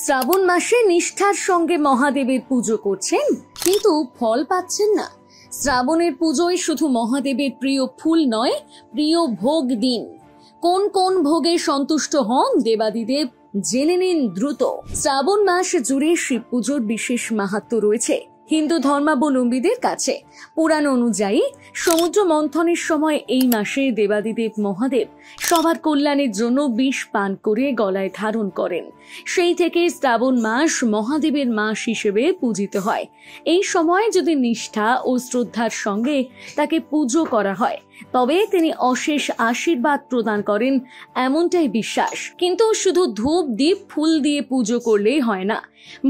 শ্রাবণ মাসে নিষ্ঠার সঙ্গে মহাদেবের পুজো করছেন কিন্তু ফল পাচ্ছেন না। শ্রাবণের পুজোয় শুধু মহাদেবের প্রিয় ফুল নয়, প্রিয় ভোগ দিন। কোন কোন ভোগে সন্তুষ্ট হন দেবাদিদেব জেনে নিন দ্রুত। শ্রাবণ মাস জুড়ে শিব পুজোর বিশেষ মাহাত্ম্য রয়েছে হিন্দু ধর্মাবলম্বীদের কাছে। পুরাণ অনুযায়ী সমুদ্র মন্থনের সময় এই মাসে দেবাদিদেব মহাদেব সবার কল্যাণের জন্য বিষ পান করে গলায় ধারণ করেন। সেই থেকে শ্রাবণ মাস মহাদেবের মাস হিসেবে পূজিত হয়। এই সময় যদি নিষ্ঠা ও শ্রদ্ধার সঙ্গে তাকে পুজো করা হয় তবে তিনি অশেষ আশীর্বাদ প্রদান করেন, এমনটাই বিশ্বাস। কিন্তু শুধু ধূপ দীপ ফুল দিয়ে পুজো করলেই হয় না,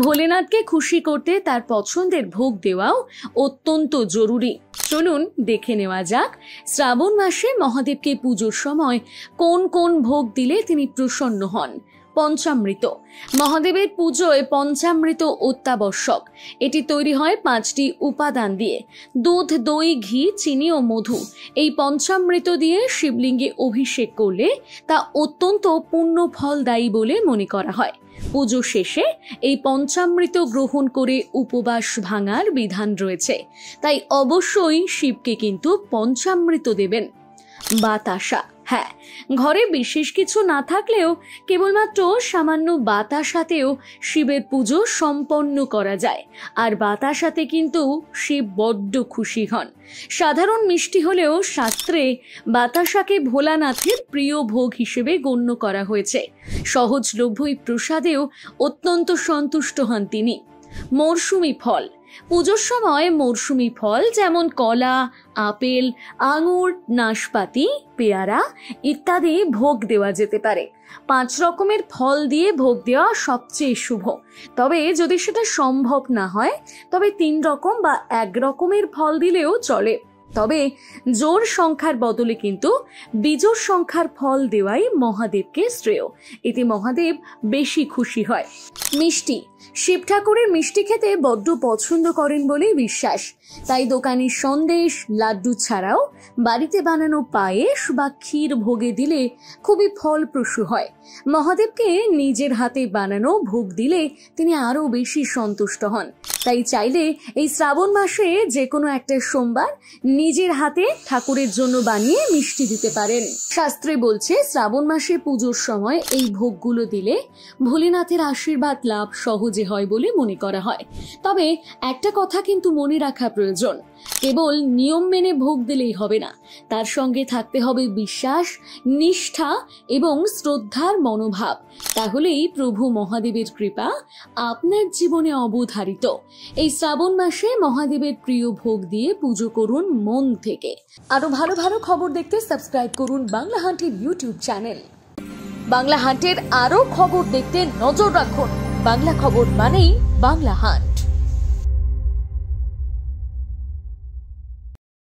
ভোলেনাথকে খুশি করতে তার পছন্দের ভোগ দেওয়াও অত্যন্ত জরুরি। চলুন দেখে নেওয়া যাক শ্রাবণ মাসে মহাদেবকে পুজোর সময় কোন কোন ভোগ দিলে তিনি প্রসন্ন হন। পঞ্চামৃত। মহাদেবের পুজোয় পঞ্চামৃত অত্যাবশ্যক। এটি তৈরি হয় 5টি উপাদান দিয়ে: দুধ, দই, ঘি, চিনি ও মধু। এই পঞ্চামৃত দিয়ে শিবলিঙ্গে অভিষেক করলে তা অত্যন্ত পুণ্য ফলদায়ী বলে মনে করা হয়। পুজো শেষে এই পঞ্চামৃত গ্রহণ করে উপবাস ভাঙার বিধান রয়েছে, তাই অবশ্যই শিবকে কিন্তু পঞ্চামৃত দেবেন। বাতাসা। হ্যাঁ, ঘরে বিশেষ কিছু না থাকলেও কেবলমাত্র সামান্য বাতাসাতেও শিবের পুজো সম্পন্ন করা যায়। আর বাতাসাতে কিন্তু শিব বড্ড খুশি হন। সাধারণ মিষ্টি হলেও শাস্ত্রে বাতাসাকে ভোলানাথের প্রিয় ভোগ হিসেবে গণ্য করা হয়েছে। সহজলভ্য এই প্রসাদেও অত্যন্ত সন্তুষ্ট হন তিনি। মরশুমি ফল। পুজোর সময় মরশুমি ফল যেমন কলা, আপেল, আঙুর, নাশপাতি, পেয়ারা ইত্যাদি ভোগ দেওয়া যেতে পারে। 5 রকমের ফল দিয়ে ভোগ দেওয়া সবচেয়ে শুভ। তবে যদি সেটা সম্ভব না হয় তবে 3 রকম বা 1 রকমের ফল দিলেও চলে। তবে জোড় সংখ্যার বদলে কিন্তু বিজোড় সংখ্যার ফল দেওয়াই মহাদেবকে শ্রেয়। এতে মহাদেব বেশি খুশি হয়। মিষ্টি। শিব ঠাকুরের মিষ্টি খেতে বড্ড পছন্দ করেন বলেই বিশ্বাস। তাই দোকানের সন্দেশ, লাড্ডু ছাড়াও বাড়িতে বানানো পায়েস বা ক্ষীর ভোগে দিলে খুবই ফলপ্রসূ হয়। মহাদেবকে নিজের হাতে বানানো ভোগ দিলে তিনি আরো বেশি সন্তুষ্ট হন। তাই চাইলে এই শ্রাবণ মাসে যে কোনো একটা সোমবার নিজের হাতে ঠাকুরের জন্য বানিয়ে মিষ্টি দিতে পারেন। শাস্ত্রে বলছে শ্রাবণ মাসে পুজোর সময় এই ভোগগুলো দিলে ভোলেনাথের আশীর্বাদ লাভ সহজে হয় বলে মনে করা হয়। তবে একটা কথা কিন্তু মনে রাখা প্রয়োজন, কেবল নিয়ম মেনে ভোগ দিলেই হবে না, তার সঙ্গে থাকতে হবে বিশ্বাস, নিষ্ঠা এবং শ্রদ্ধার মনোভাব। তাহলেই প্রভু মহাদেবের কৃপা আপনার জীবনে অবধারিত। এই শ্রাবণ মাসে মহাদেবের প্রিয় ভোগ দিয়ে পুজো করুন মন থেকে। আরো ভালো ভালো খবর দেখতে সাবস্ক্রাইব করুন বাংলা হান্টের ইউটিউব চ্যানেল। বাংলা হান্টের আরো খবর দেখতে নজর রাখুন। বাংলা খবর মানেই বাংলা হান্ট।